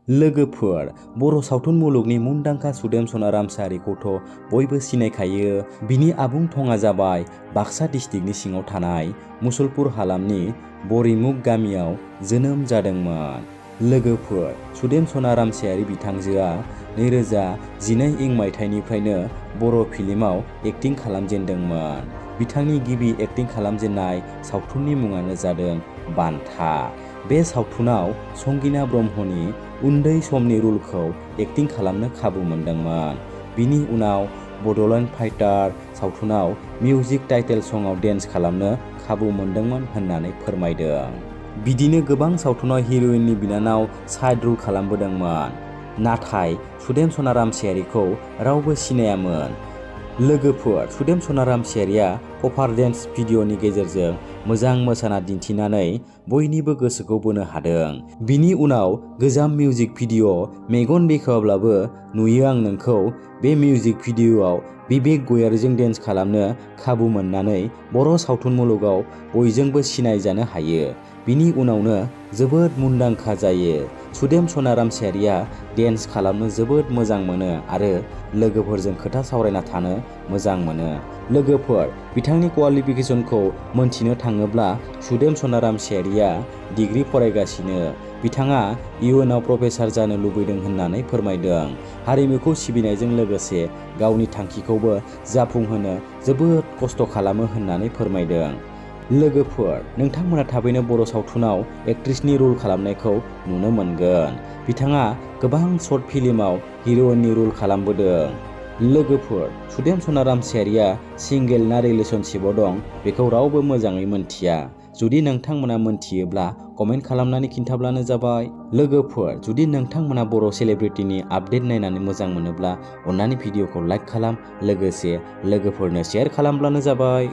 लोगोफोर, बर' सावथुन मुलुगनि मुंदांखा सुदेम सना रामचारिखौथ' बयबो सिनायखायो। बिनि आबुं थङा जाबाय बाक्सा डिस्ट्रिक्टनि सिङाव थानाय मुसलपुर हालामनि बरिमुख गामियाव जोनोम जादोंमोन। लोगोफोर, सुदेम सना रामचारि बिथांजोआ 2012 मायथाइनिफ्रायनो बर' फिल्माव एक्टिं खालामजेनदोंमोन। बिथांनि गिबि एक्टिं खालामजेननाय सावथुननि मुङानो जादों बान्था। बे सावथुनाव संगिना ब्रह्मनि उन्दै समनि रलखौ एक्टिं खालामनो खाबु मोनदोंमोन। बिनि उनाव बड'लेण्ड फाइटार सावथुनाव मिउजिक टाइटेल सङाव डेन्स खालामनो खाबु मोनदोंमोन होननानै फोरमायदों। बिदिनो गोबां सावथुनाव हिर'इननि बिनानाव साइड रल खालामबोदोंमोन। नाथाय सुदेम सना रामचारिखौ रावबो सिनायामोन। लोगोफोर, सुदेम सना रामचारिया कभार डेन्स भिडिअ'नि गेजेरजों मोजां मोसाना दिन्थिनानै बयनिबो गोसोखौ बोनो हादों। बिनि उनाव गोजाम मिउजिक भिडिअ' मेगन बेखेवाब्लाबो नुयो आं नोंखौ बे मिउजिक भिडिअ'आव बिबेक गयारीजों डेन्स खालामनो खाबु मोननानै बर' सावथुन मुलुगाव बयजोंबो सिनायजानो हायो। बिनि उनावनो जोबोद मुंदांखा जायो। सुदेम सना रामचारिया डेन्स खालामनो जोबोद मोजां मोनो आरो लोगोफोरजों खोथा सावरायना थानो मोजां मोनो। लोगोफोर, बिथांनि क्वालिफिकेसनखौ मोनथिनो थाङोब्ला सुदेम सना रामचारिया डिग्री फरायगासिनो। बिथाङा इयुनाव प्रफेसार जानो लुबैदों होननानै फोरमायदों। हारिमुखौ सिबिनायजों लोगोसे गावनि थांखिखौबो जाफुंहोनो जोबोद खस्थ' खालामो होननानै फोरमायदों। लोगोफोर, नोंथांमोना थाबैनो बर' सावथुनाव एक्ट्रेसनि रल खालामनायखौ नुनो मोनगोन। बिथाङा गोबां शर्ट फिल्माव हिर'इननि रल खालामबोदों। लोगोफोर, सुदेम सना रामचारिया सिंगेल ना रिलेशनशिपआव दं बेखौ रावबो मोजाङै मोनथिया। जुदि नोंथांमोना मोनथियोब्ला कमेन्ट खालामनानै खिन्थाब्लानो जाबाय। लोगोफोर, जुदि नोंथांमोना बर' सेलिब्रिटिनि आपडेट नायनानै मोजां मोनोब्ला अन्नानै भिडिअखौ लाइक खालाम, लोगोसे लोगोफोरनो शेयार खालामब्लानो जाबाय।